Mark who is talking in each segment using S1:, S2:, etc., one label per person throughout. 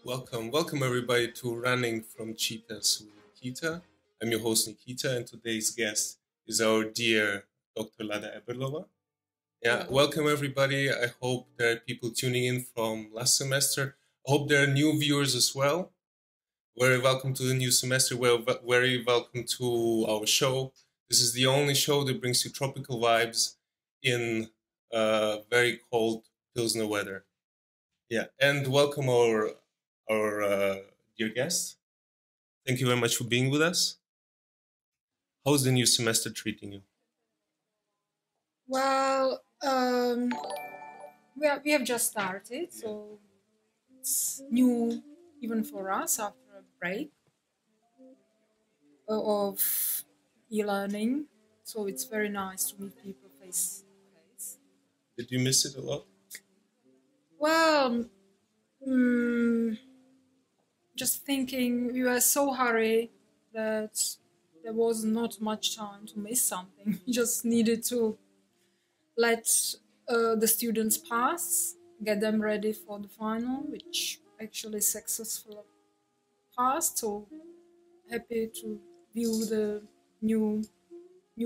S1: Welcome everybody to Running from Cheetahs with Nikita. I'm your host Nikita, and today's guest is our dear Dr. Lada Eberlová. Yeah, welcome everybody. I hope there are people tuning in from last semester. I hope there are new viewers as well. Very welcome to the new semester. Very welcome to our show. This is the only show that brings you tropical vibes in very cold Pilsner weather. Yeah, and welcome our dear guest. Thank you very much for being with us. How's the new semester treating you?
S2: Well, we have just started, so it's new even for us after a break of e-learning. So it's very nice to meet people face to face.
S1: Did you miss it a lot?
S2: Well, just thinking we were so hurried that there was not much time to miss something. We just needed to let the students pass, get them ready for the final, which actually successfully passed. So happy to view the new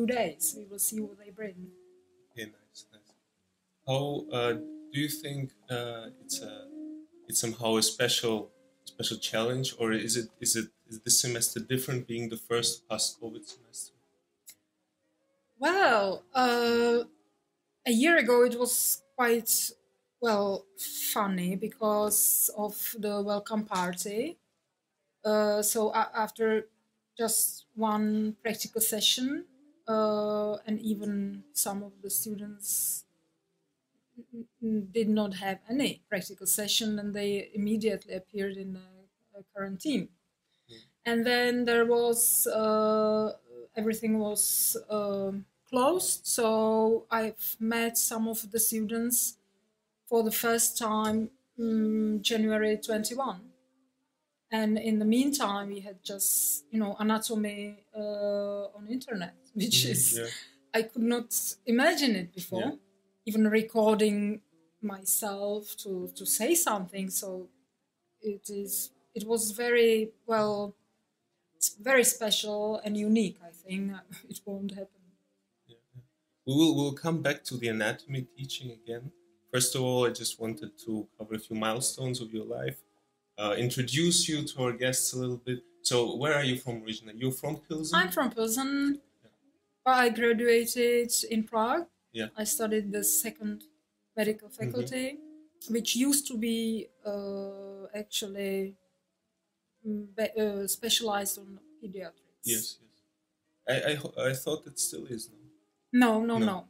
S2: days. We will see what they bring.
S1: Okay, nice. How do you think it's somehow a special challenge, or is this semester different, being the first post-COVID semester?
S2: Well, a year ago it was quite funny because of the welcome party. So after just one practical session, and even some of the students did not have any practical session, and they immediately appeared in a quarantine. And then there was everything was closed, so I've met some of the students for the first time January 21. And in the meantime, we had just, anatomy on internet, which is, I could not imagine it before. Yeah. Even recording myself to say something. So it was very, it's very special and unique, I think. It won't happen.
S1: Yeah. We'll come back to the anatomy teaching again. First of all, I just wanted to cover a few milestones of your life, introduce you to our guests a little bit. So where are you from originally? You're from Pilsen?
S2: I'm from Pilsen. Yeah. I graduated in Prague.
S1: Yeah.
S2: I studied the second medical faculty, which used to be actually specialized on pediatrics.
S1: Yes. I thought it still is
S2: now. No.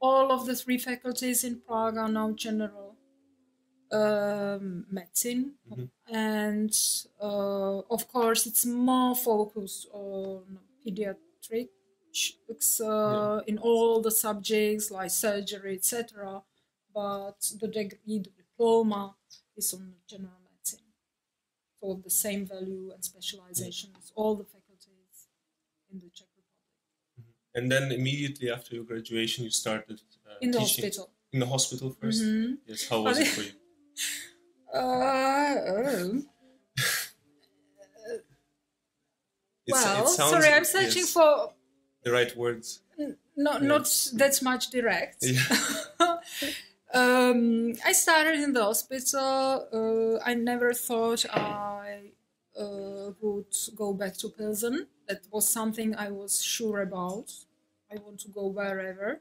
S2: All of the three faculties in Prague are now general medicine, and of course it's more focused on pediatrics in all the subjects like surgery, etc. But the degree, the diploma, is on general medicine. So the same value and specialization as all the faculties in the Czech Republic.
S1: And then immediately after your graduation, you started
S2: in the
S1: teaching.
S2: Hospital.
S1: In the hospital first? Yes. How was it for you?
S2: Sorry, I'm searching for
S1: the right words.
S2: Not that much direct. Yeah. I started in the hospital. I never thought I would go back to Pilsen. That was something I was sure about. I want to go wherever.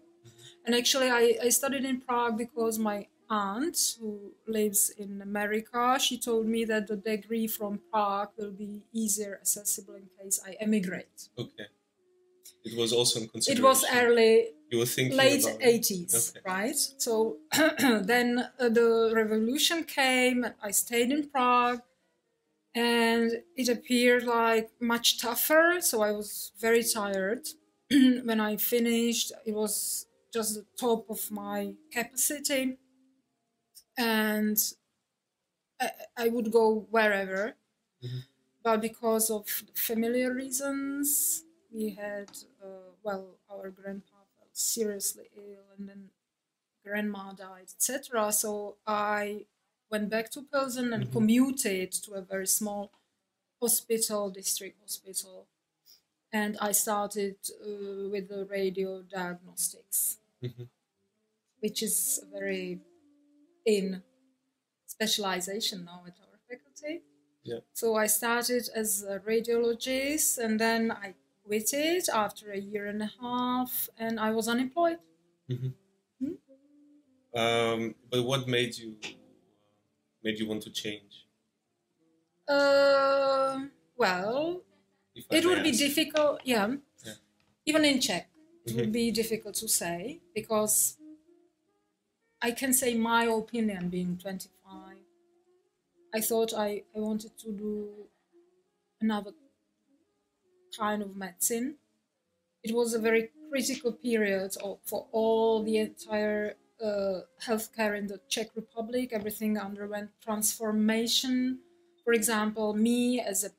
S2: And actually, I studied in Prague because my aunt, who lives in America, she told me that the degree from Prague will be easier accessible in case I emigrate.
S1: Okay. It was also in consideration.
S2: It was early,
S1: you were thinking
S2: late
S1: about
S2: 80s, okay. Right? So then the revolution came, I stayed in Prague, and it appeared like much tougher, so I was very tired. When I finished, it was just the top of my capacity, and I would go wherever. But because of familiar reasons, we had, our grandpa fell seriously ill, and then grandma died, etc. So I went back to Pilsen and commuted to a very small hospital, district hospital. And I started with the radio diagnostics, which is a very in specialization now at our faculty.
S1: Yeah.
S2: So I started as a radiologist, and then I quit it after a year and a half, and I was unemployed.
S1: But what made you want to change?
S2: Well, it would be difficult. Yeah. Even in Czech, it would be difficult to say, because I can say my opinion, being 25, I thought I wanted to do another kind of medicine. It was a very critical period for all the entire healthcare in the Czech Republic. Everything underwent transformation. For example, me as a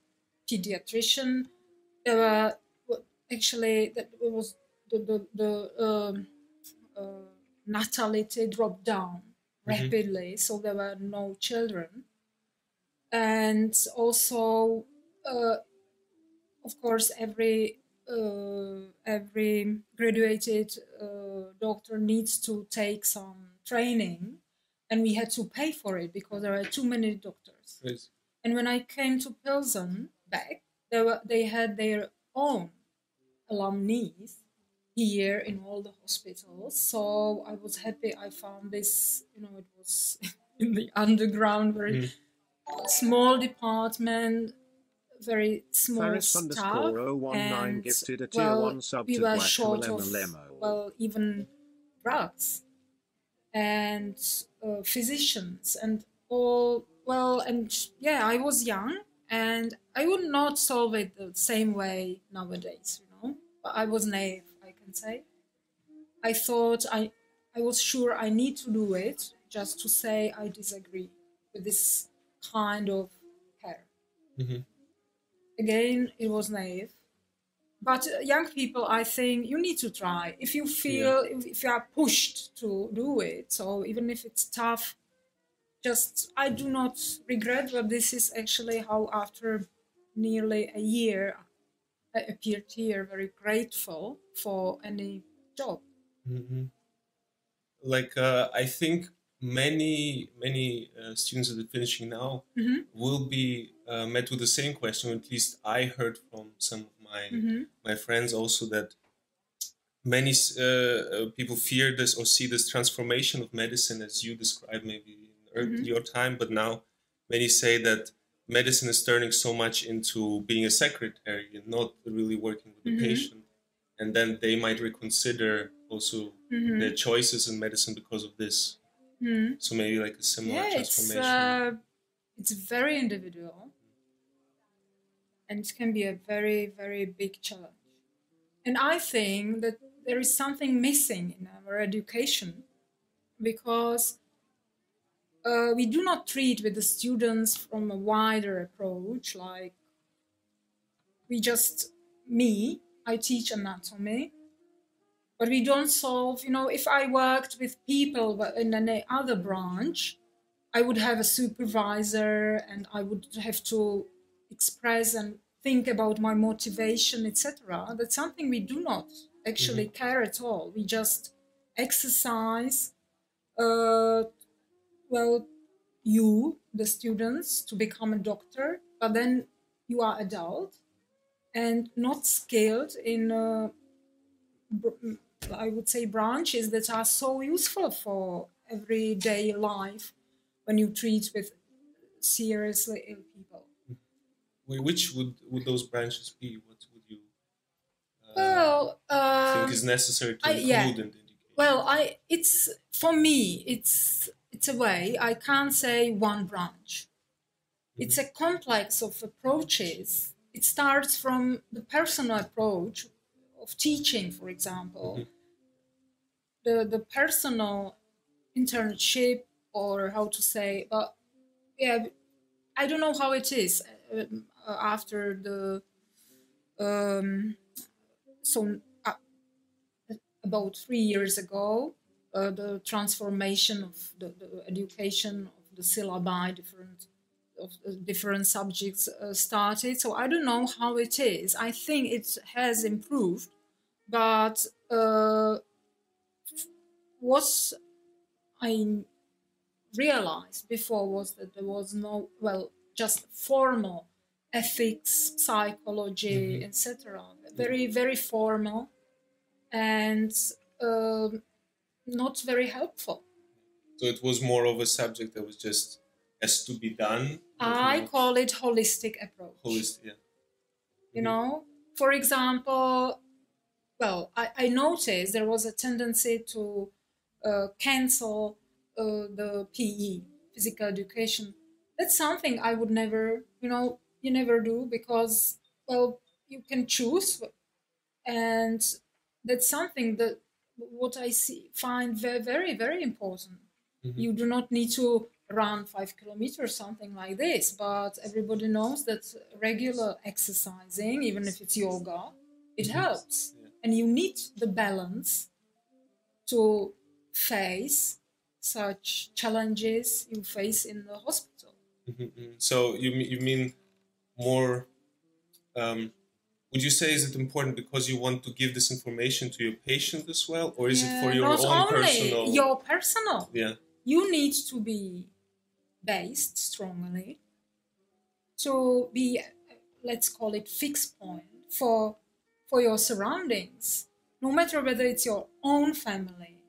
S2: pediatrician, there were actually that was the natality dropped down rapidly, so there were no children, and also, of course, every graduated doctor needs to take some training, and we had to pay for it because there were too many doctors.
S1: Yes.
S2: And when I came to Pilsen back, they had their own alumni here in all the hospitals. So I was happy I found this, it was in the underground, very small department, very small staff, and
S3: gifted a tier 1 sub
S2: we
S3: to
S2: were
S3: Black
S2: short
S3: Lemo
S2: of,
S3: Lemo.
S2: even drugs and physicians and all. I was young, and I would not solve it the same way nowadays, but I was naive, I can say. I thought I was sure I need to do it just to say I disagree with this kind of care. Again, it was naive. But young people, I think you need to try. If you feel, if you are pushed to do it, so even if it's tough, I do not regret, but this is actually how after nearly a year, I appeared here very grateful for any job.
S1: I think many students that are finishing now will be met with the same question. At least I heard from some of my friends also that many people fear this or see this transformation of medicine as you described maybe in your time, but now many say that medicine is turning so much into being a secretary and not really working with the patient, and then they might reconsider also their choices in medicine because of this. So maybe like a similar transformation.
S2: It's very individual, and it can be a very, very big challenge. And I think that there is something missing in our education, because we do not treat with the students from a wider approach, like I teach anatomy, but we don't solve, if I worked with people in any other branch, I would have a supervisor and I would have to express and think about my motivation, etc. That's something we do not actually care at all. We just exercise, you, the students, to become a doctor, but then you are adult and not skilled in, I would say, branches that are so useful for everyday life when you treat with seriously ill people.
S1: Which would those branches be? What would you think is necessary to include in the education?
S2: Well, for me, it's a way. I can't say one branch. It's a complex of approaches. It starts from the personal approach of teaching, for example, the personal internship, or how to say, but I don't know how it is after the about 3 years ago, the transformation of the education of the syllabi, different subjects started. So I don't know how it is. I think it has improved, but what I realized before was that there was no, just formal ethics, psychology, etc. Very, very formal and not very helpful.
S1: So it was more of a subject that was just has to be done.
S2: I call it holistic approach.
S1: Holistic, yeah.
S2: You know, for example, I noticed there was a tendency to cancel the PE, physical education. That's something I would never, you never do, because, you can choose. And that's something that what I find very, very, very important. You do not need to run 5 kilometers, something like this, but everybody knows that regular exercising, even if it's yoga, it helps. Yeah. And you need the balance to face such challenges you face in the hospital.
S1: So you mean more, would you say, is it important because you want to give this information to your patient as well, or is it for your own personal?
S2: Your personal.
S1: Yeah.
S2: You need to be based strongly to be, let's call it, fixed point for your surroundings, no matter whether it's your own family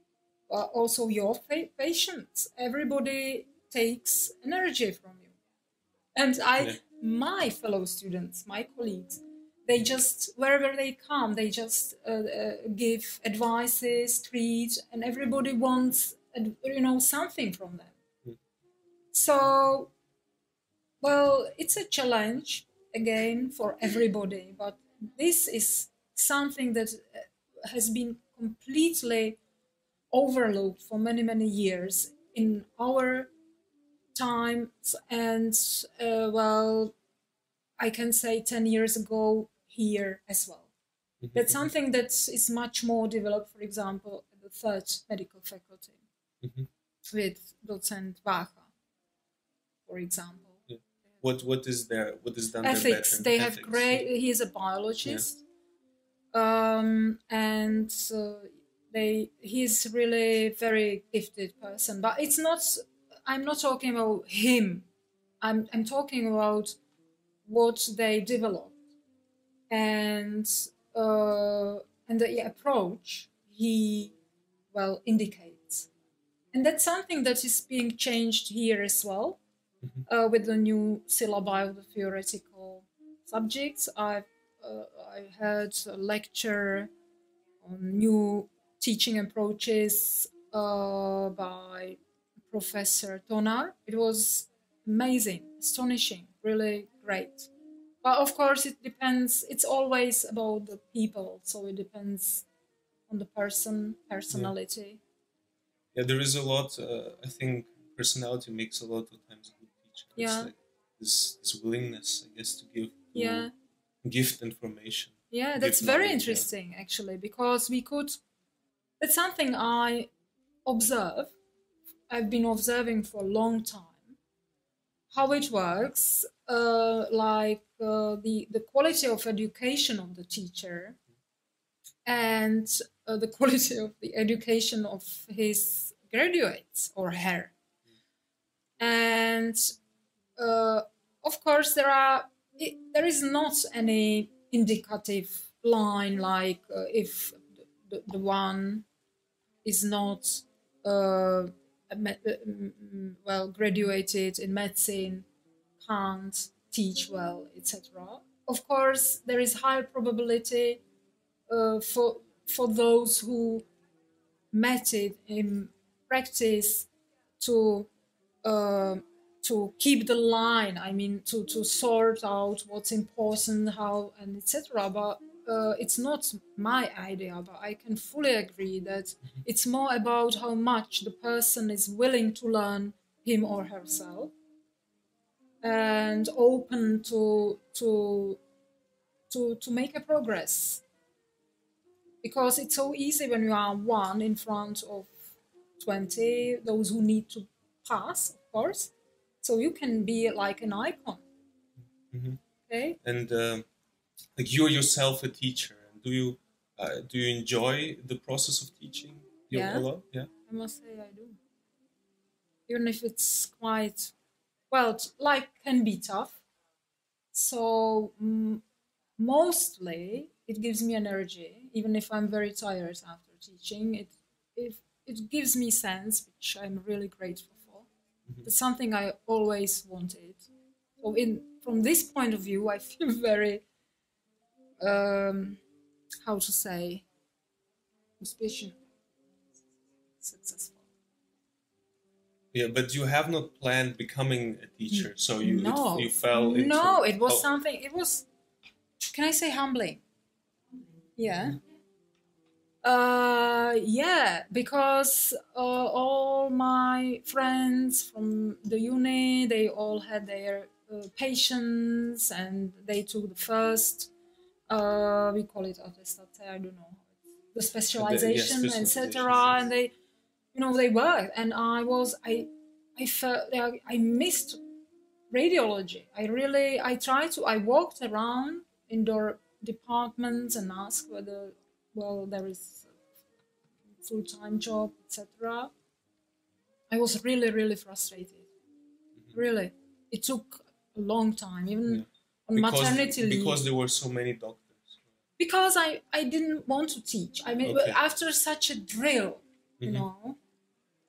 S2: or also your patients. Everybody takes energy from you. And my fellow students, my colleagues, they just, wherever they come, they just give advices, treat, and everybody wants, something from them. So, it's a challenge, again, for everybody, but this is something that has been completely overlooked for many, many years in our times, and, I can say 10 years ago here as well. That's something that is much more developed, for example, at the third medical faculty with Docent Vacha, for example.
S1: Yeah. What is there? What is done
S2: ethics.
S1: There
S2: they have great. He's a biologist, and he's really very gifted person. But it's not. I'm not talking about him. I'm talking about what they developed and the approach he indicates, and that's something that is being changed here as well with the new syllabi of the theoretical subjects. I had a lecture on new teaching approaches by Professor Tonar. It was amazing, astonishing, really great. But of course it depends, it's always about the people, so it depends on the personality.
S1: Yeah, there is a lot, I think personality makes a lot of times a good teacher.
S2: Yeah.
S1: It's like this willingness, I guess, to give gift information.
S2: Yeah, that's very interesting, actually, because that's something I observe. I've been observing for a long time how it works, the quality of education of the teacher and the quality of the education of his graduates or her. And of course there is not any indicative line like if the one is not graduated in medicine, can't teach well, etc. Of course, there is high probability for those who met it in practice to keep the line. I mean, to sort out what's important, how, and etc. But it's not my idea, but I can fully agree that it's more about how much the person is willing to learn him or herself and open to make a progress. Because it's so easy when you are one in front of 20, those who need to pass, of course, So you can be like an icon.
S1: Mm-hmm.
S2: Okay.
S1: And like you're yourself a teacher. Do you enjoy the process of teaching?
S2: Yeah.
S1: A lot? Yeah.
S2: I must say I do. Even if it's quite, well, like can be tough. So mostly it gives me energy, even if I'm very tired after teaching. It gives me sense, which I'm really grateful for. Mm-hmm. It's something I always wanted. So from this point of view, I feel very, how to say, suspicious, successful.
S1: Yeah, but you have not planned becoming a teacher, so you fell into...
S2: No, it was something, it was, can I say humbling? Yeah. Yeah, because all my friends from the uni, they all had their patients, and they took the first, we call it attestate, I don't know, the specialization, etc. And they, they worked, and I felt like I missed radiology. I walked around indoor departments and asked whether, there is a full-time job, etc. I was really, really frustrated. Mm-hmm. Really. It took a long time, even on maternity leave.
S1: Because there were so many doctors.
S2: Because I didn't want to teach. I mean, after such a drill, mm-hmm.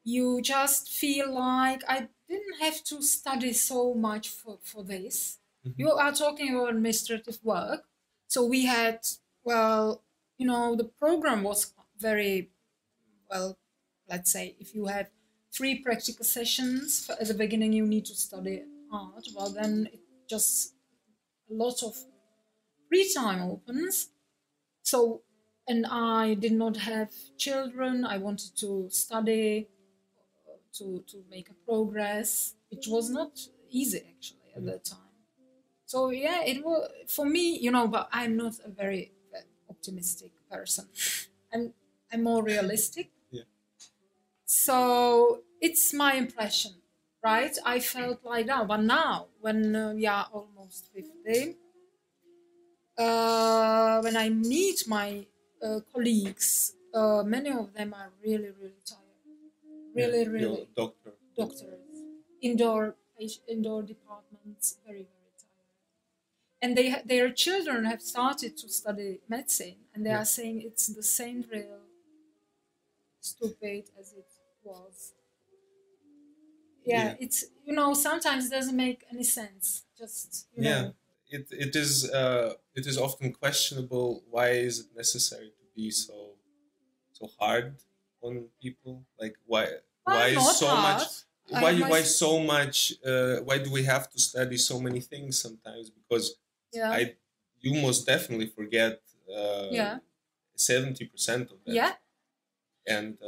S2: You just feel like I didn't have to study so much for this. Mm-hmm. You are talking about administrative work. So we had, the program was very, let's say, if you have 3 practical sessions, at the beginning you need to study art, well then it just a lot of free time opens. So, and I did not have children, I wanted to study, to make a progress, which was not easy actually at that time. So yeah, it was for me, but I'm not a very optimistic person. I'm more realistic.
S1: Yeah.
S2: So it's my impression, right? I felt like that, but now when almost 50, when I meet my colleagues, many of them are really, really tired. Really, really. Doctors, indoor departments, very, very tired. And their children have started to study medicine, and they are saying it's the same drill, stupid as it was. Yeah, it's sometimes it doesn't make any sense. Just know.
S1: It is often questionable. Why is it necessary to be so hard on people? Like why is so
S2: hard.
S1: much? Why do we have to study so many things sometimes? Because you most definitely forget 70% of that.
S2: Yeah, and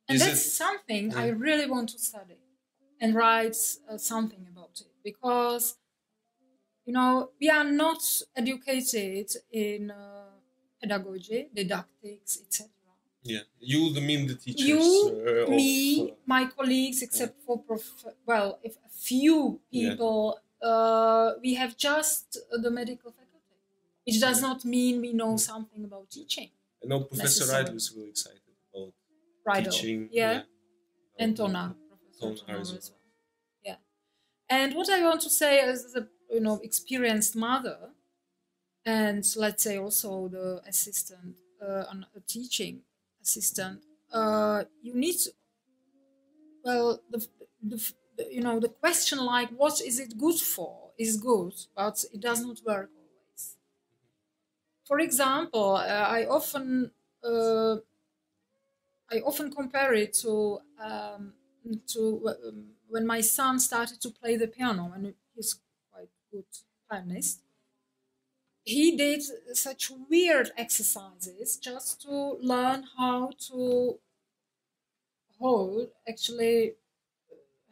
S2: that's something I really want to study and write something about it, because we are not educated in pedagogy, didactics, etc.
S1: Yeah, you mean the teachers?
S2: You, my colleagues, except for if a few people, we have just the medical faculty, which does not mean we know something about teaching.
S1: I know Professor Reidel is really excited about teaching.
S2: Yeah. And Tona, Professor Tona as well. Yeah. And what I want to say as a experienced mother, and let's say also the assistant, a teaching assistant, you need to, the question like what is it good for is good, but it does not work always. For example, I often compare it to when my son started to play the piano, and he's quite good pianist. He did such weird exercises just to learn how to hold actually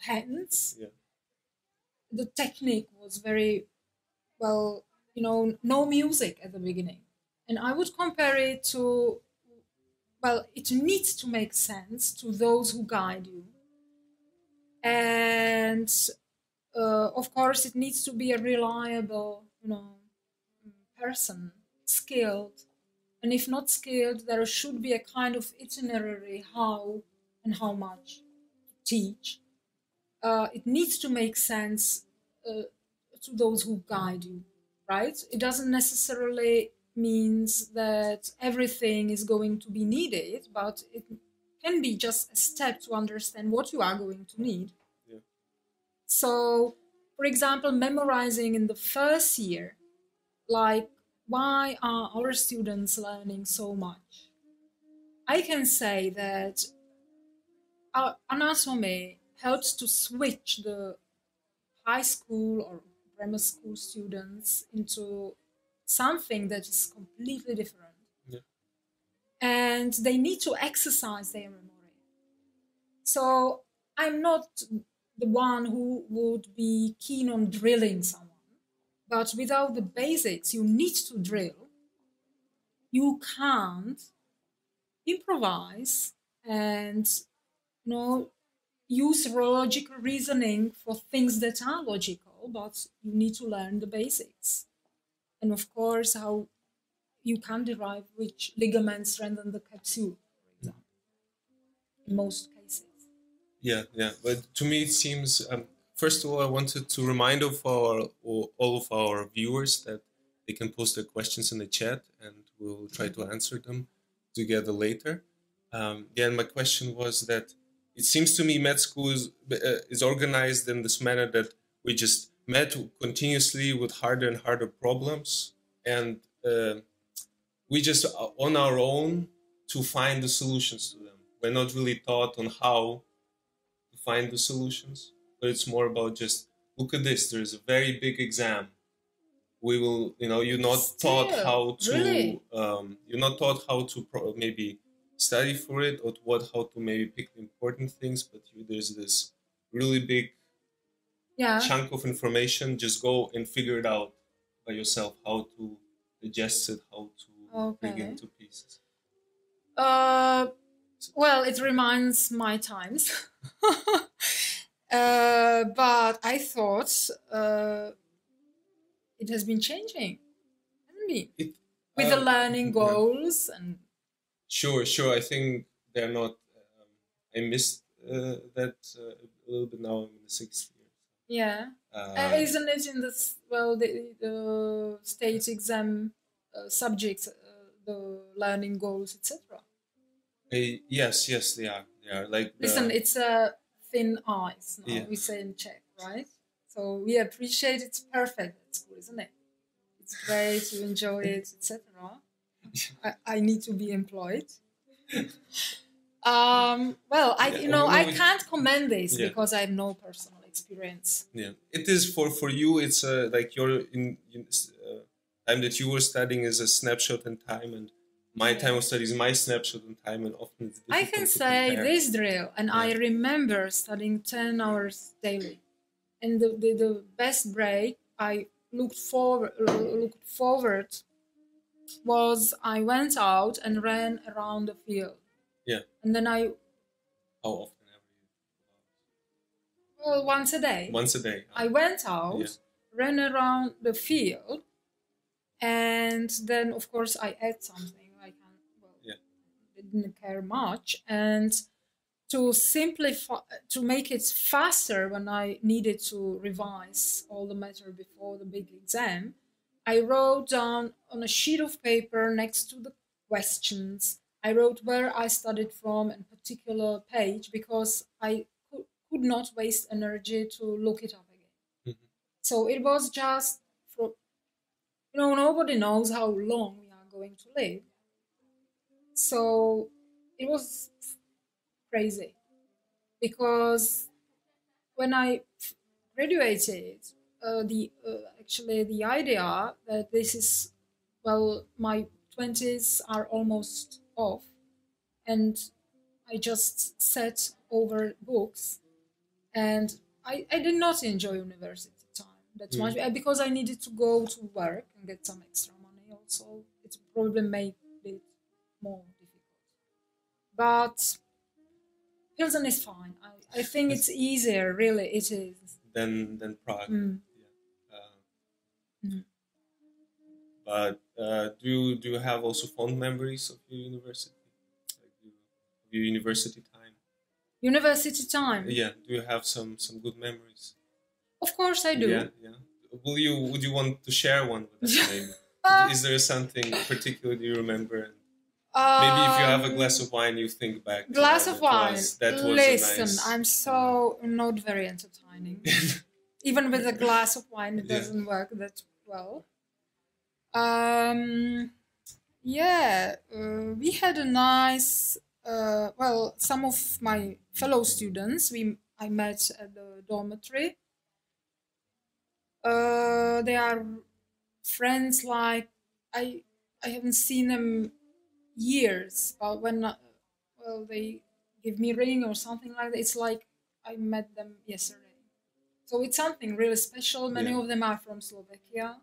S2: hands. Yeah. The technique was very no music at the beginning. And I would compare it to, it needs to make sense to those who guide you. And of course, it needs to be a reliable, person, skilled. And if not skilled, there should be a kind of itinerary how and how much to teach. It needs to make sense to those who guide you, right? It doesn't necessarily means that everything is going to be needed, but it can be just a step to understand what you are going to need.
S1: Yeah.
S2: So, for example, memorizing in the first year, like, why are our students learning so much? I can say that our anatomy helps to switch the high school or grammar school students into something that is completely different.
S1: Yeah.
S2: And they need to exercise their memory. So I'm not the one who would be keen on drilling someone. But without the basics, you need to drill. You can't improvise and, use logical reasoning for things that are logical, but you need to learn the basics. And of course, how you can derive which ligaments strengthen the capsule, for example, in most cases.
S1: Yeah. But to me, it seems, first of all, I wanted to remind all of our viewers that they can post their questions in the chat and we'll try to answer them together later. My question was that it seems to me med school is organized in this manner that we just met continuously with harder and harder problems, and we just on our own to find the solutions to them. We're not really taught on how to find the solutions, but it's more about just look at this. There's a very big exam. We will, you're not taught how to.
S2: Really?
S1: You're not taught how to maybe study for it or how to maybe pick the important things, but there's this really big chunk of information. Just go and figure it out by yourself, how to digest it, how to bring it into pieces.
S2: Well, it reminds my times. But I thought it has been changing, hasn't it? With the learning goals and...
S1: Sure. I think they're not... I missed that a little bit now. I'm in the 6th year.
S2: Yeah. Isn't it in the state exam subjects, the learning goals, etc.?
S1: Yes, they are. Like
S2: listen, it's thin ice. We say in Czech, right? So we appreciate it's perfect at school, isn't it? It's great, you enjoy it, etc. I need to be employed. I can't comment this because I have no personal experience.
S1: Yeah, it is for you. It's like your time that you were studying is a snapshot in time, and my time of study is my snapshot in time, and often it's difficult
S2: I can say compare. This drill, and I remember studying 10 hours daily, and the best break I looked forward was I went out and ran around the field.
S1: Yeah.
S2: And then
S1: How often every day?
S2: Well, once a day.
S1: Once a day.
S2: I went out, ran around the field, and then of course I ate something. I didn't care much, and to simplify, to make it faster when I needed to revise all the matter before the big exam, I wrote down on a sheet of paper next to the questions, I wrote where I studied from and particular page because I could not waste energy to look it up again. Mm-hmm. So it was just for, nobody knows how long we are going to live. So it was crazy because when I graduated, the idea that this is, my 20s are almost off, and I just sat over books, and I did not enjoy university time that much because I needed to go to work and get some extra money. Also, it probably made it more difficult. But Pilsen is fine. I think it's easier, really, it is.
S1: than Prague.
S2: Mm.
S1: Yeah. But do you have also fond memories of your university, like your university time?
S2: University time.
S1: Yeah. Do you have some good memories?
S2: Of course, I do.
S1: Yeah. Would you want to share one with us? Maybe? Is there something particular you remember? Maybe if you have a glass of wine, you think back.
S2: Glass of wine. Listen,
S1: nice...
S2: I'm so not very entertaining. Even with a glass of wine, it doesn't work that well. We had a nice. Some of my fellow students I met at the dormitory. They are friends like I haven't seen them years, but when they give me a ring or something like that, it's like I met them yesterday. So it's something really special. Many of them are from Slovakia,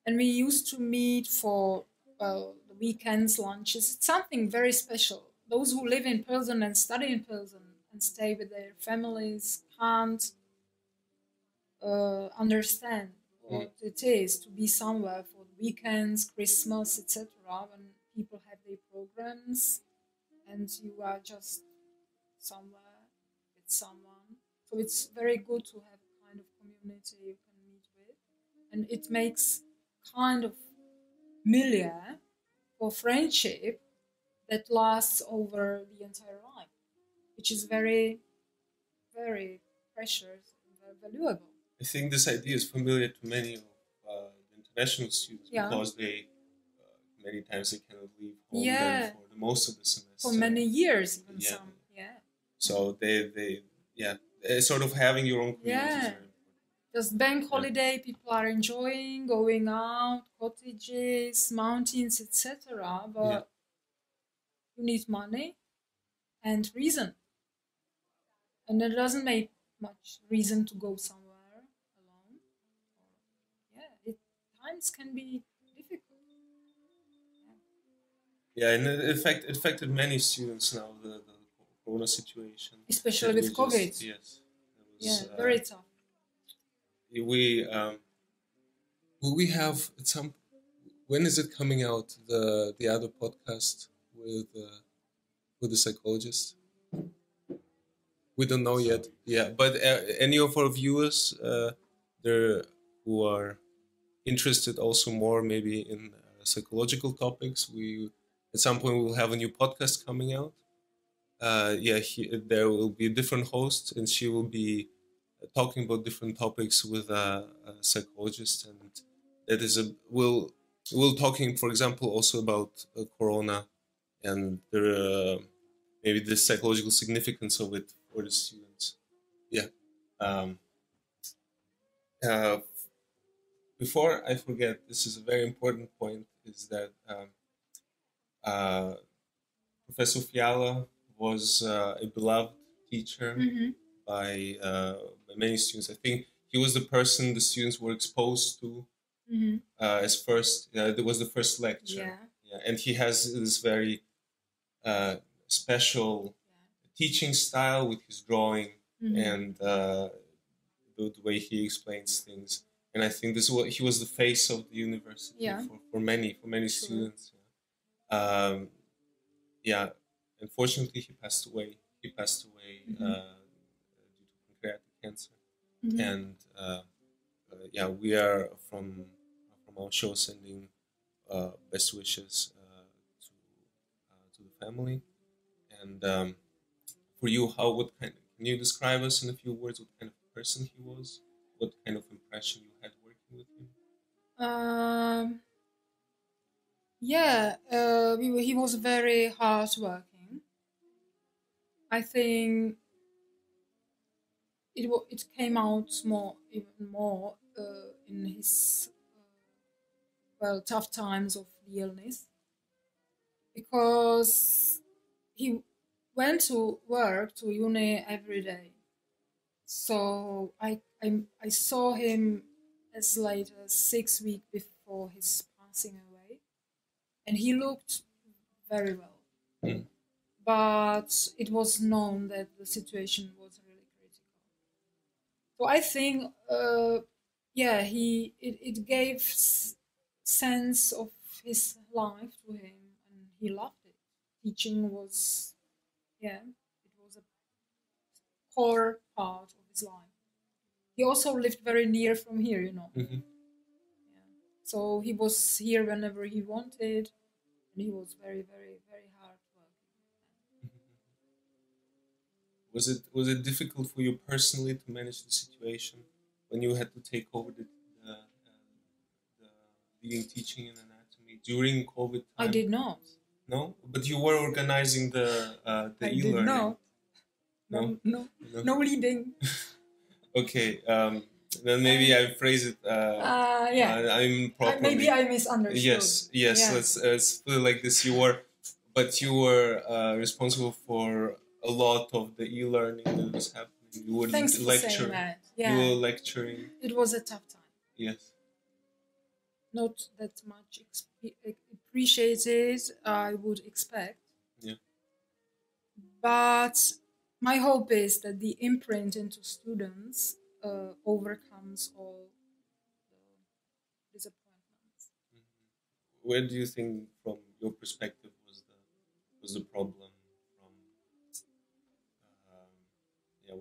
S2: and we used to meet for the weekends, lunches. It's something very special. Those who live in Pilsen and study in Pilsen and stay with their families can't understand what it is to be somewhere for weekends, Christmas, etc. When people have their programs and you are just somewhere with someone. So it's very good to have a kind of community you can meet with. And it makes kind of milieu for friendship that lasts over the entire life, which is very, very precious and very valuable.
S1: I think this idea is familiar to many of the international students because they many times they cannot leave home for the most of the semester.
S2: For many years, even some. Yeah.
S1: So they sort of having your own community is very important.
S2: Just bank holiday, people are enjoying going out, cottages, mountains, etc. But you need money and reason, and it doesn't make much reason to go somewhere alone. Times can be difficult.
S1: And it affected many students now, the corona situation.
S2: Especially with COVID. Very tough.
S1: We have at some. When is it coming out? The other podcast with the psychologist. We don't know yet. Yeah, but any of our viewers there who are interested also more maybe in psychological topics, at some point we'll have a new podcast coming out. There will be a different host, and she will be talking about different topics with a psychologist, and that is we'll talking, for example, also about corona and maybe the psychological significance of it for the students. Before I forget, this is a very important point, is that Professor Fiala was a beloved teacher by many students. I think he was the person the students were exposed to as first. It was the first lecture. And he has this very special teaching style with his drawing and the way he explains things. And I think he was the face of the university for many students. Unfortunately, he passed away. Due to pancreatic cancer. And we are from our show sending best wishes to the family. And for you, can you describe us in a few words what kind of person he was? What kind of impression you had working with him?
S2: He was very hardworking. I think it came out even more in his tough times of the illness, because he went to work, to uni every day. So I saw him as late as 6 weeks before his passing away, and he looked very well. But it was known that the situation was really critical. So I think, it gave sense of his life to him, and he loved it. Teaching was, it was a core part of his life. He also lived very near from here, you know.
S1: Mm-hmm.
S2: So he was here whenever he wanted, and he was very, very, very hard working.
S1: Was it difficult for you personally to manage the situation when you had to take over the leading teaching in anatomy during COVID time?
S2: I did not.
S1: No, but you were organizing the e-learning.
S2: No leading.
S1: Okay, then maybe I phrase it. I'm properly.
S2: Maybe I misunderstood.
S1: Yes. Yeah. Let's put it like this: you were responsible for a lot of the e-learning that was happening. You were lecturing.
S2: Yeah.
S1: You were lecturing.
S2: It was a tough time.
S1: Yes.
S2: Not that much appreciated, I would expect.
S1: Yeah.
S2: But my hope is that the imprint into students overcomes all the disappointments.
S1: Mm-hmm. Where do you think, from your perspective, was the problem?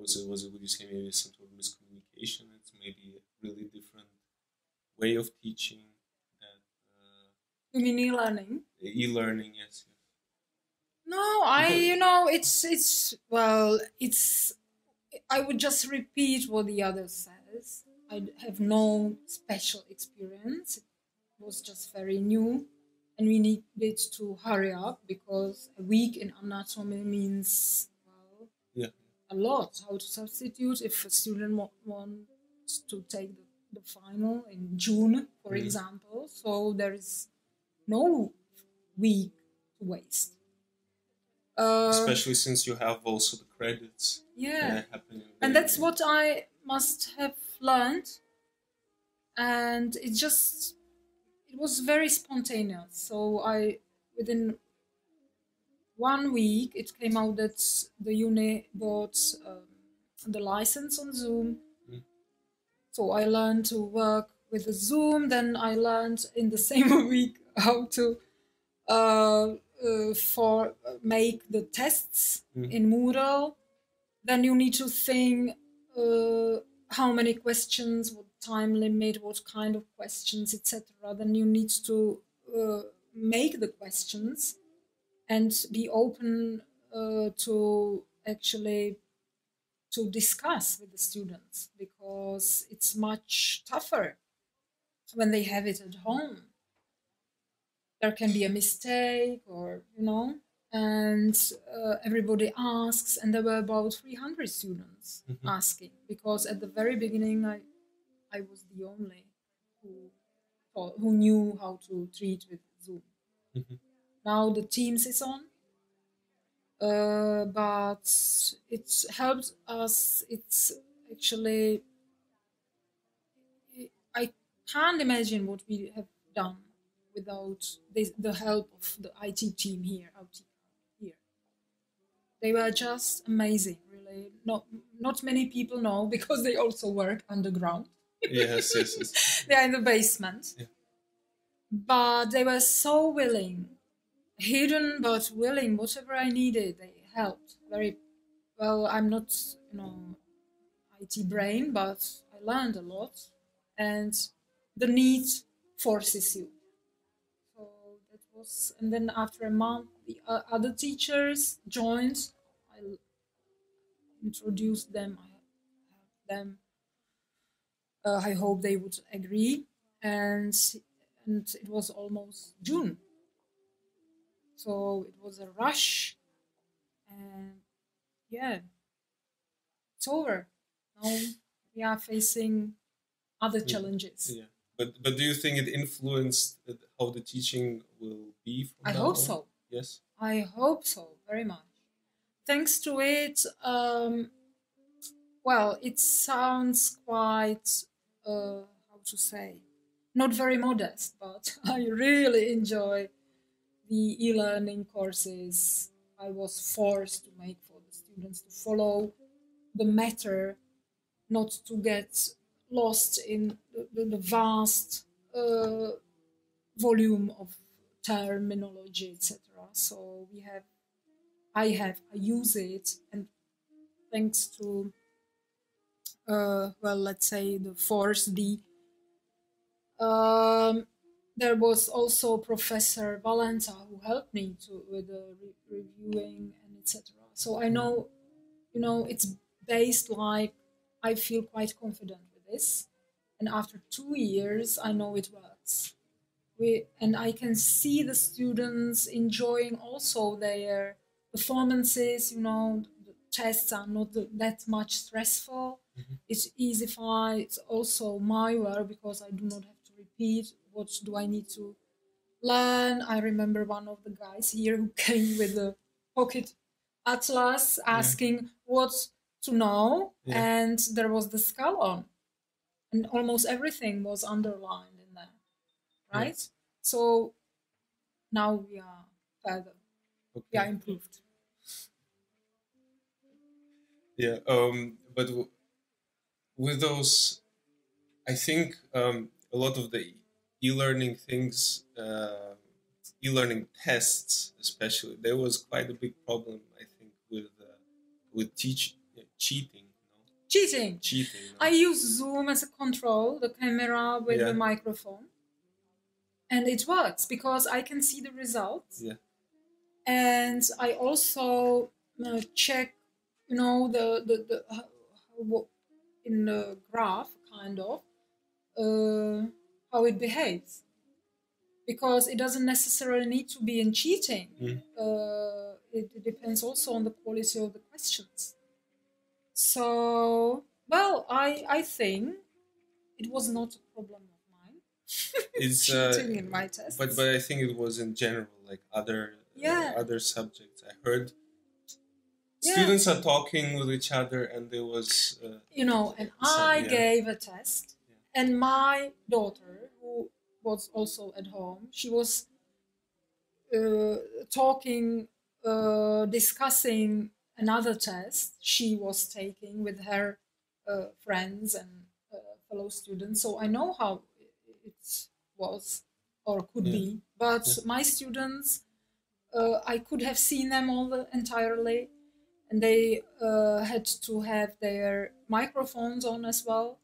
S1: Was it? Would you say maybe some sort of miscommunication? It's maybe a really different way of teaching.
S2: You mean e-learning?
S1: E-learning, yes.
S2: No, I would just repeat what the other says. I have no special experience. It was just very new, and we needed to hurry up because a week in anatomy means a lot. How to substitute if a student wants to take the final in June, for example. So there is no week to waste.
S1: Especially since you have also the credits.
S2: Yeah. And that's what I must have learned. And it was very spontaneous. So within 1 week, it came out that the uni got the license on Zoom. So I learned to work with the Zoom. Then I learned in the same week how to make the tests in MUDr. Then you need to think how many questions, what time limit, what kind of questions, etc. Then you need to make the questions and be open to discuss with the students, because it's much tougher when they have it at home. There can be a mistake, or and everybody asks, and there were about 300 students asking, because at the very beginning I was the only who knew how to treat with Zoom. Now the Teams is on, but it's helped us. It's actually, I can't imagine what we have done without the help of the IT team here. They were just amazing, really. Not many people know, because they also work underground.
S1: Yes.
S2: They are in the basement. Yeah. But they were so willing, hidden but willing. Whatever I needed, they helped very well. I'm not, IT brain, but I learned a lot, and the need forces you. So that was, and then after a month, the other teachers joined. I introduced them. I helped them. I hope they would agree, and it was almost June. So it was a rush, and it's over. Now we are facing other challenges.
S1: Yeah. But do you think it influenced how the teaching will be from
S2: I
S1: now
S2: hope
S1: on?
S2: so.
S1: Yes?
S2: I hope so, very much. Thanks to it, it sounds quite, not very modest, but I really enjoy the e-learning courses I was forced to make for the students to follow the matter not to get lost in the vast volume of terminology, etc. So I use it, and thanks to let's say the Ph.D. There was also Professor Valenta who helped me with the reviewing and etc. So I know, it's based like I feel quite confident with this, and after 2 years I know it works. And I can see the students enjoying also their performances. The tests are not that much stressful. Mm-hmm. It's easy. It's also my work because I do not have to repeat. What do I need to learn? I remember one of the guys here who came with a pocket atlas asking what to know, and there was the skull on, and almost everything was underlined in there, right? Yeah. So now we are further. Okay. We are improved.
S1: Yeah, but with those, I think a lot of the e-learning things, e-learning tests especially, there was quite a big problem, I think, with cheating.
S2: Cheating. I use Zoom as a control, the camera with the microphone, and it works because I can see the results. Yeah. And I also check, the in the graph kind of how it behaves, because it doesn't necessarily need to be in cheating. It depends also on the quality of the questions. So, I think it was not a problem of mine. It's cheating in my tests.
S1: But I think it was in general, like other subjects. I heard students are talking with each other, and there was
S2: and I gave a test, and my daughter, who was also at home, she was talking, discussing another test she was taking with her friends and fellow students. So I know how it was or could be. But my students, I could have seen them entirely, and they had to have their microphones on as well.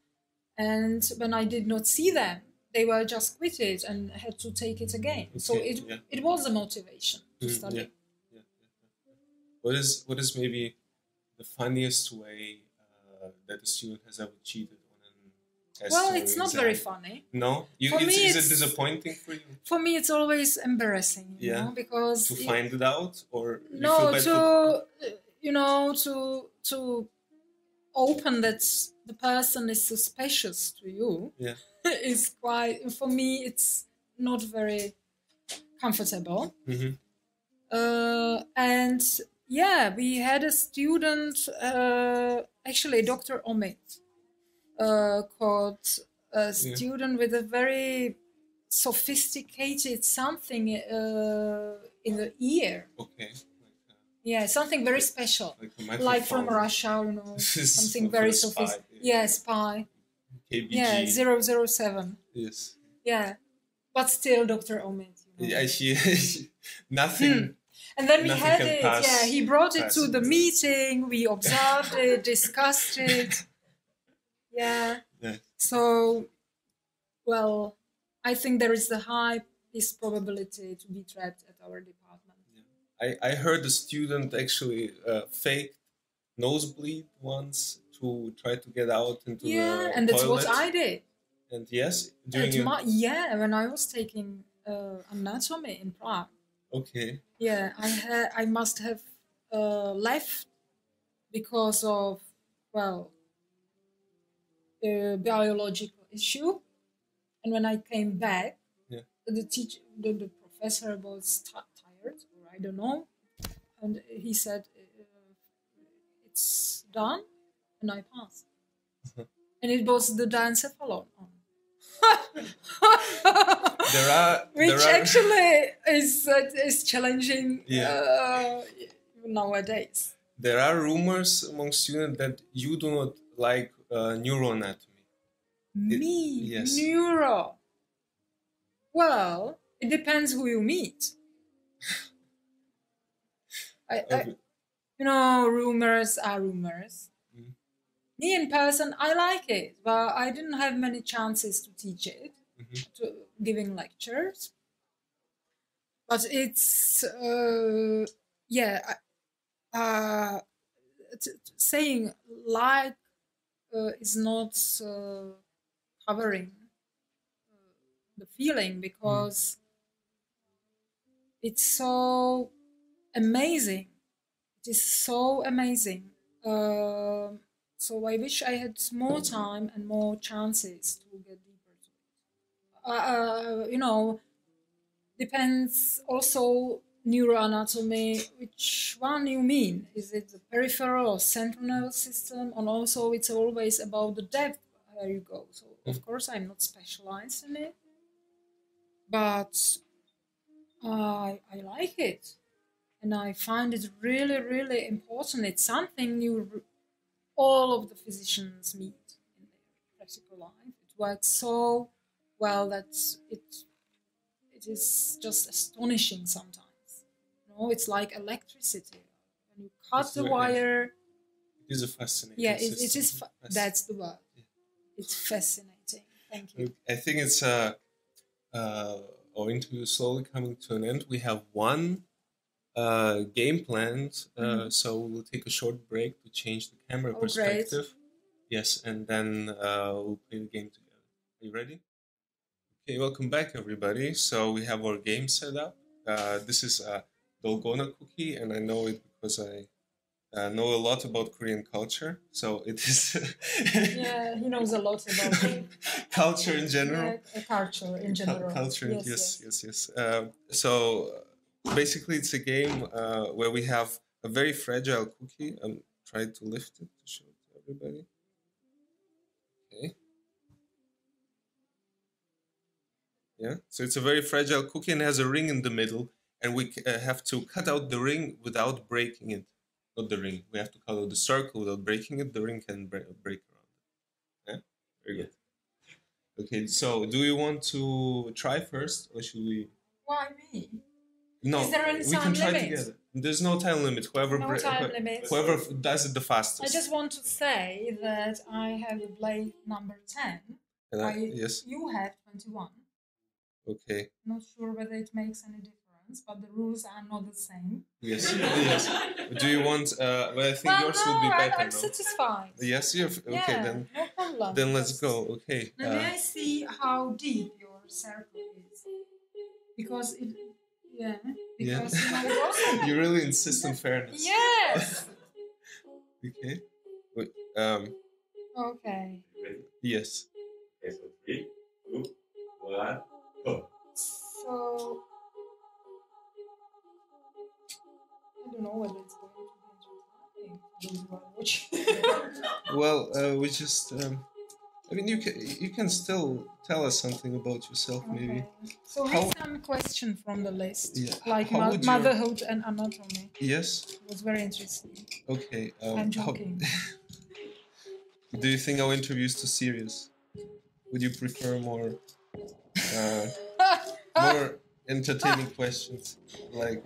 S2: And when I did not see them, they were just quitted and had to take it again. Okay, so it was a motivation to study.
S1: What is maybe the funniest way that a student has ever cheated on a test?
S2: Well, it's not very funny.
S1: No? Is it disappointing for you?
S2: For me, it's always embarrassing, you know, because...
S1: To find it out? Or
S2: no, to open that the person is suspicious to you is quite... For me, it's not very comfortable. Mm-hmm. And... yeah, we had a student, actually Dr. Omid, called a student with a very sophisticated something in the ear.
S1: Okay.
S2: Something very special. Like from Russia, something very sophisticated. Spy. KBG. 007.
S1: Yes.
S2: Yeah, but still Dr. Omid.
S1: Yeah, nothing...
S2: And then we had it, he brought it to the meeting, we observed it, discussed it. So, well, I think there is the highest probability to be trapped at our department.
S1: I heard a student actually faked nosebleed once to try to get out into the toilet.
S2: And that's what I did.
S1: And when
S2: I was taking anatomy in Prague.
S1: Okay.
S2: Yeah, I must have left because of, a biological issue. And when I came back, the professor was tired, or I don't know. And he said, it's done, and I passed. And it was the diencephalon on. Actually is challenging nowadays.
S1: There are rumors among students that you do not like neuroanatomy. Yes.
S2: Neuro. Well, it depends who you meet. You know, rumors are rumors.
S1: Mm.
S2: Me in person, I like it, but I didn't have many chances to teach it, to giving lectures. But it's, saying like is not covering the feeling, because it's so amazing. It is so amazing. So I wish I had more time and more chances to get deeper to it. You know, depends also neuroanatomy, which one you mean. Is it the peripheral or central nervous system? And also it's always about the depth where you go. So of course I'm not specialized in it, but I like it. And I find it really, really important. It's something all of the physicians meet in their practical life. It works so well that it is just astonishing sometimes. You know, it's like electricity. When you cut the wire.
S1: It is a fascinating.
S2: Yeah, it is. That's the word. Yeah. It's fascinating. Thank you.
S1: I think it's our interview is slowly coming to an end. We have one game planned, so we'll take a short break to change the camera perspective.
S2: Great.
S1: Yes, and then we'll play the game together. Are you ready? Okay, welcome back, everybody. So we have our game set up. This is a Dalgona cookie, and I know it because I know a lot about Korean culture. So it is.
S2: Yeah, he knows a lot about
S1: culture in general.
S2: Yeah, culture in general.
S1: Culture, yes. So basically, it's a game where we have a very fragile cookie. I'm trying to lift it to show it to everybody. Okay. Yeah, so it's a very fragile cookie and has a ring in the middle, and we have to cut out the ring without breaking it. Not the ring. We have to cut out the circle without breaking it. The ring can break around it. Yeah? Very good. Okay, so do you want to try first, or should we?
S2: Why me?
S1: No,
S2: is there any
S1: we can try
S2: limit?
S1: Together. There's no time limit. Whoever does it the fastest.
S2: I just want to say that I have a blade number 10.
S1: Yes.
S2: You have 21.
S1: Okay.
S2: Not sure whether it makes any difference, but the rules are not the same.
S1: Yes. Yes. Do you want? Well, I think yours would be better.
S2: I'm satisfied.
S1: Yes. Okay. Then.
S2: No problem.
S1: Then let's go. Okay.
S2: Now may I see how deep your circle is? Because it. Yeah. Because
S1: you really insist on fairness.
S2: Yes.
S1: Okay. Wait,
S2: Okay.
S1: Yes.
S4: Okay, so 3, 2, 1, go.
S2: So I don't know whether it's going to be interesting.
S1: Well, we just. I mean, you can still tell us something about yourself, maybe.
S2: So here's some question from the list, like motherhood and anatomy.
S1: Yes.
S2: It was very interesting.
S1: Okay.
S2: I'm joking.
S1: Do you think our interview is too serious? Would you prefer more entertaining questions, like?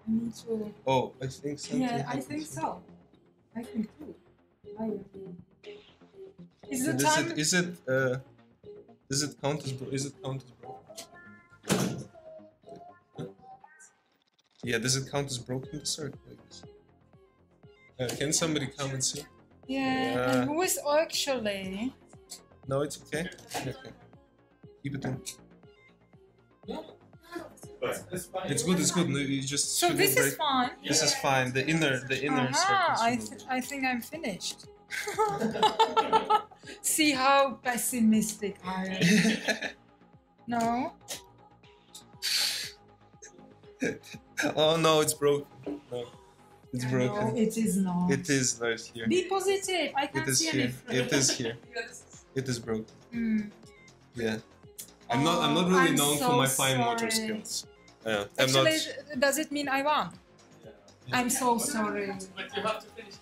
S2: Me too.
S1: Oh, I think so.
S2: Yeah, I think so. I think too. I agree. Does it count as broken?
S1: Yeah, does it count as broken, the circle, I guess? Can somebody come and see?
S2: Yeah, and who is actually?
S1: No, it's okay. Okay. Keep it in. It's good. It's good. No, you just.
S2: So this is fine.
S1: This is fine. The inner circle.
S2: I think I'm finished. See how pessimistic I am. No?
S1: Oh no, it's broken. No, it's broken.
S2: No, it is not.
S1: It is not here.
S2: Be positive. I can't see
S1: here.
S2: anything.
S1: It is here. It is broken.
S2: Mm.
S1: Yeah. I'm not really known for my fine motor skills.
S2: Actually, does it mean I won?
S4: Yeah.
S2: I'm so sorry.
S4: But you have to finish.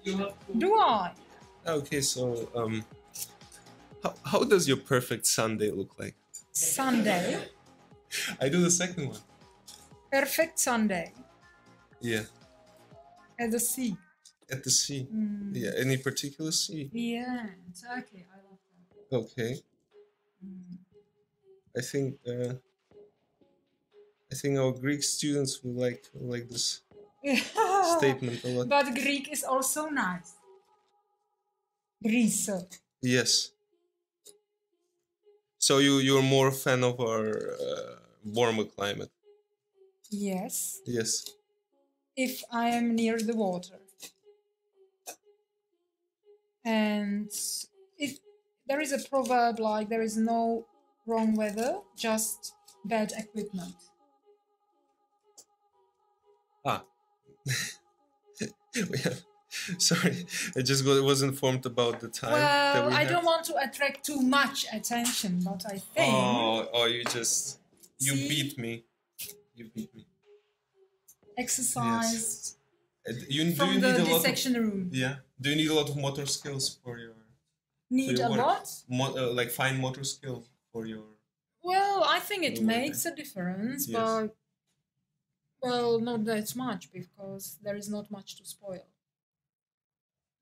S4: You have to...
S2: Do I?
S1: Okay, so how does your perfect Sunday look like?
S2: Sunday.
S1: I do the second one.
S2: Perfect Sunday.
S1: Yeah.
S2: At the sea.
S1: At the sea. Yeah. Any particular sea?
S2: Yeah, Turkey. I love that.
S1: Okay. I think our Greek students will like this statement a lot.
S2: But Greek is also nice. Greece.
S1: Yes. So you're more a fan of our warmer climate?
S2: Yes.
S1: Yes.
S2: If I am near the water. And if there is a proverb like there is no wrong weather, just bad equipment.
S1: Sorry, I just was informed about the time.
S2: Well, I don't want to attract too much attention, but I think...
S1: You beat me. You beat me.
S2: Exercise
S1: yes.
S2: from the dissection room.
S1: Yeah. Do you need a lot of motor skills for your...
S2: Need a lot?
S1: Like fine motor skill for your...
S2: Well, I think it makes a difference,
S1: yes.
S2: but... Well, not that much, because there is not much to spoil.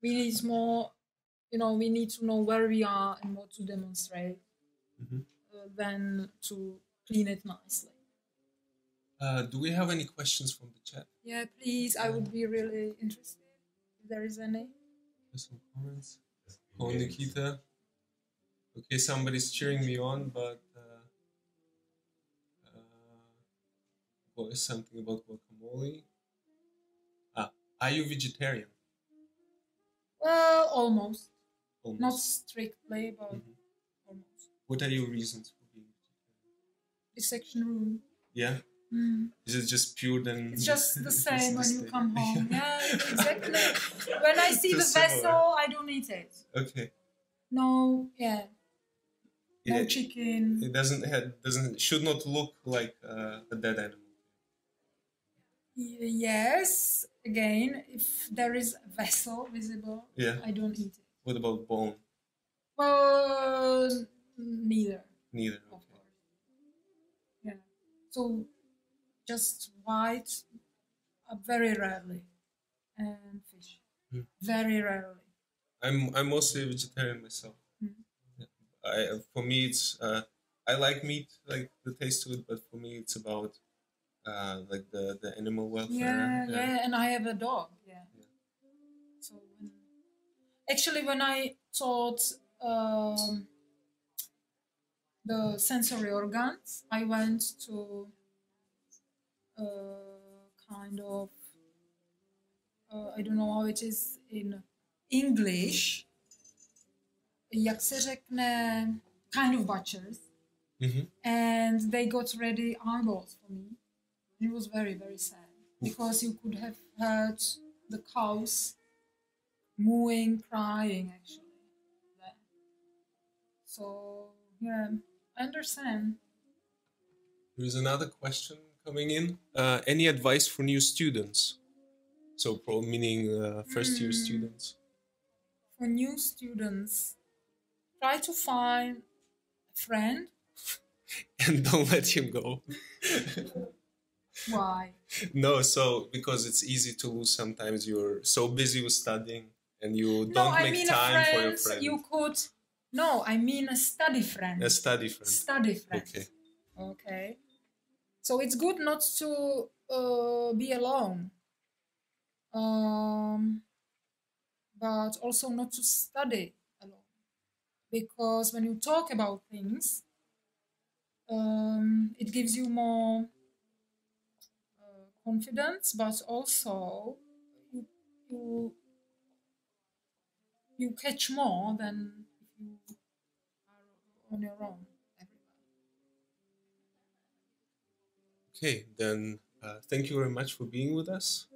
S2: We need more, we need to know where we are and what to demonstrate than to clean it nicely.
S1: Do we have any questions from the chat?
S2: Yeah, please. I would be really interested if there is any.
S1: Some comments. Oh, Nikita. Okay, somebody's cheering me on, but what is something about guacamole? Are you vegetarian?
S2: Well, almost.
S1: Almost.
S2: Not strictly, but almost.
S1: What are your reasons for being vegetarian?
S2: Dissection room.
S1: Yeah? Is it just pure then?
S2: It's just the same when you come home. Yeah, exactly. When I see the vessel, I don't eat it.
S1: Okay.
S2: No, no chicken.
S1: It should not look like a dead animal.
S2: Yes, again, if there is a vessel visible, I don't eat it.
S1: What about bone?
S2: Well, neither.
S1: Neither,
S2: of course. Yeah. So, just white, very rarely, and fish, very rarely.
S1: I'm mostly a vegetarian myself. For me, it's I like meat, like the taste to it, but for me, it's about like the animal welfare.
S2: Yeah, and I have a dog. Yeah. So when I taught the sensory organs, I went to kind of I don't know how it is in English. Jak se řekne, kind of butchers, and they got ready eyeballs for me. It was very, very sad because you could have heard the cows mooing, crying actually. So yeah, I understand.
S1: There is another question coming in. Any advice for new students? So, meaning first-year students.
S2: For new students, try to find a friend.
S1: And don't let him go.
S2: Why?
S1: No, because it's easy to lose sometimes. You're so busy with studying and you don't make time for your friend.
S2: You could... No, I mean a study friend.
S1: A study friend.
S2: Study friend. Okay. So it's good not to be alone. But also not to study alone. Because when you talk about things, it gives you more confidence, but also you catch more than if you are on your own everywhere.
S1: Okay, then thank you very much for being with us.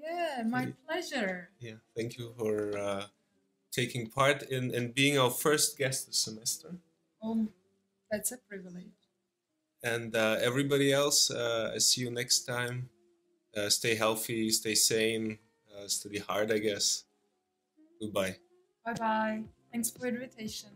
S2: Yeah, my pleasure.
S1: Yeah, thank you for taking part in being our first guest this semester.
S2: Oh, that's a privilege.
S1: And everybody else, I see you next time. Stay healthy, stay sane, study hard, I guess. Goodbye.
S2: Bye bye. Thanks for the invitation.